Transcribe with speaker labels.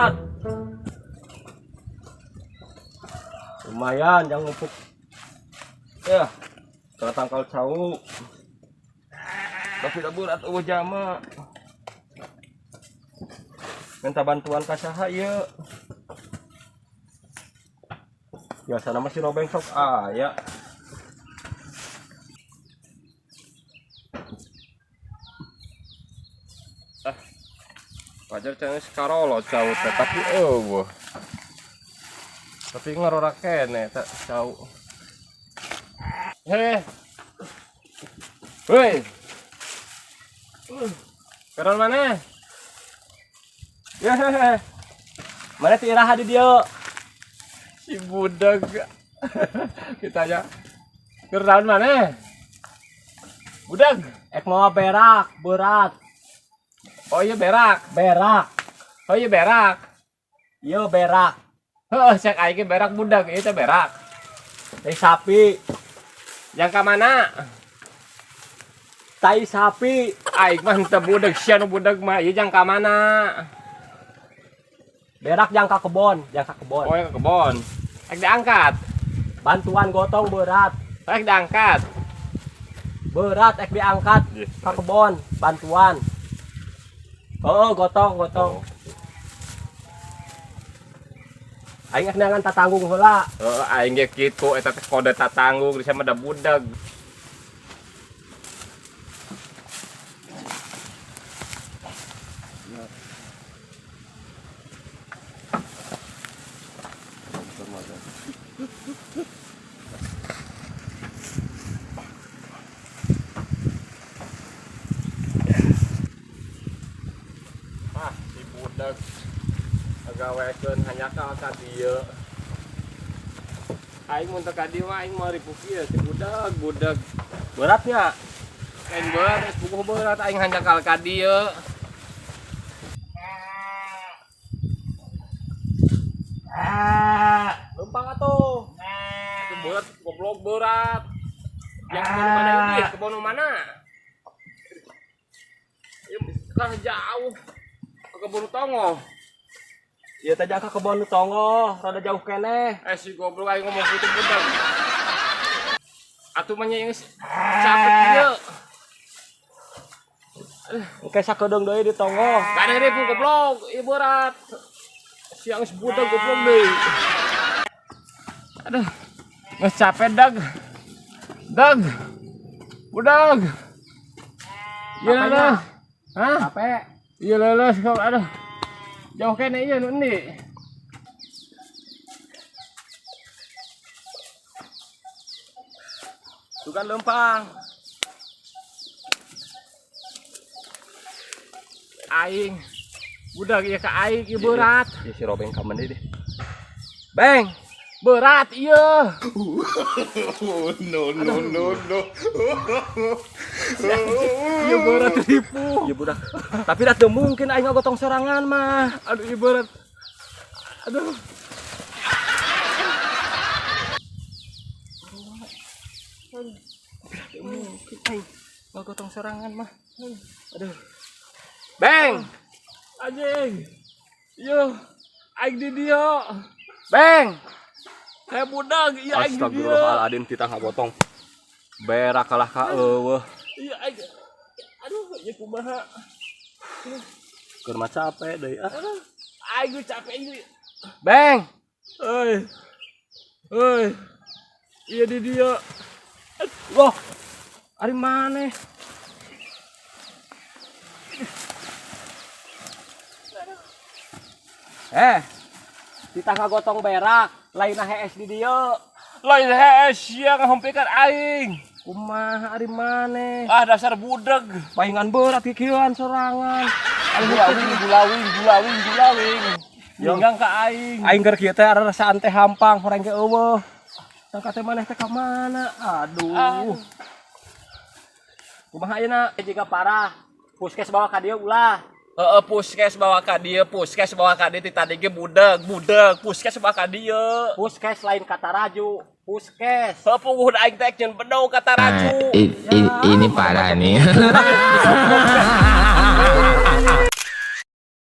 Speaker 1: berat. Lumayan, jangan ngumpuk. Ya, tangkal cau. Tapi tidak berat jama. Minta bantuan ka saha ieu. Biasa nama si Robeng sok aya. Wajar cenah sekarolo cau teh tapi eueuh. Tapi ngarora kene teh cau. Heh. Woi. Keron mana? Ya hehe. Mana ti iraha di dieu? Si budak. Kita aja. Keron mana? Budak,
Speaker 2: Ek mau berak, berat.
Speaker 1: oh iya berak.
Speaker 2: Berak.
Speaker 1: Oh iya berak.
Speaker 2: Yo berak.
Speaker 1: Heuh, cek aing ge berak budak, ieu teh berak.
Speaker 2: Tai sapi.
Speaker 1: Yang ka mana?
Speaker 2: Tai sapi.
Speaker 1: Aing mah teu budak, sia nu budak mah ieu jang ka mana?
Speaker 2: Berak yang ka kebon, yang ka kebon.
Speaker 1: Oh, yang ke kebon. Ek diangkat.
Speaker 2: Bantuan gotong berat.
Speaker 1: Ek diangkat.
Speaker 2: Berat ek diangkat ka kebon, bantuan. Oh, gotong. Aing ek neangan tatanggung heula.
Speaker 1: Heeh, aing ge kitu eta teh kode tatanggung di sama da budak. Si budak ngagawekeun hanya ka dieu. Aing mun teu ka dieu mah aing mau ripuh ieu si budak. Beratnya. Lain berat, geus puguh berat aing hanya ka dieu.
Speaker 2: Lempang atuh.
Speaker 1: Itu berat, goblok berat. Yang kebun mana ini? Kebun mana? Ya, kan jauh. Ke kebun tongo.
Speaker 2: Ieu teh ka kebon nu tongo, rada jauh keneh.
Speaker 1: Si goblok aing ngomong gitu budak. Atuh mah nya capek ieu.
Speaker 2: Engke sakedeung deui di tongo.
Speaker 1: Kadang ribu goblok, ieu berat. Siang sebudak goblok deui. Aduh. Geus capek dag. Budak. Ieu lah. Hah?
Speaker 2: Capek.
Speaker 1: Ieu leuleus kok aduh. Jauh kene ieu nu endi.
Speaker 2: Tuh kan lempang.
Speaker 1: Aing. Budak ieu ka aing ieu berat.
Speaker 2: Ieu si Robeng ka mana deh.
Speaker 1: Beng. Berat ieu.
Speaker 3: No.
Speaker 1: Ieu berat ribu.
Speaker 2: Ieu budak. Tapi dah teu mungkin aing ngagotong sorangan mah.
Speaker 1: Aduh ieu berat. Aduh.
Speaker 2: Mungkin aing ngagotong sorangan mah. Aduh.
Speaker 1: Beng. Anjing. Ieu aing di dieu. Beng. Kayak budak ieu aing di dieu.
Speaker 2: Astagfirullahaladzim kita ngagotong. Berak kalah ka eueuh.
Speaker 1: Ieu aing. Aduh, ieu kumaha?
Speaker 2: Keur mah capek deui ah.
Speaker 1: Aing capek ieu. Beng. Euy. Ieu di dieu.
Speaker 2: Loh. Ari maneh? Kita ngagotong berak, lain hees di dieu.
Speaker 1: Lain hees sia ngahompikeun aing.
Speaker 2: Kumaha ari maneh?
Speaker 1: Ah dasar budak.
Speaker 2: Pahingan berat kikieuan sorangan.
Speaker 1: Gulawing. Linggang ka aing.
Speaker 2: Aing keur kieu teh rarasaan teh hampang, horeng ge eueuh. Tangka teh maneh teh ka mana? Aduh. Kumaha ayeuna? Jika parah, puskes bawa ka dieu ulah.
Speaker 1: Puskes bawa ka dieu, ti tadi ge budak, puskes bawa ka dieu.
Speaker 2: Puskes lain kata raju, puskes.
Speaker 1: Puguh aing teh jeung bedog kata raju.
Speaker 3: Ini parah nih.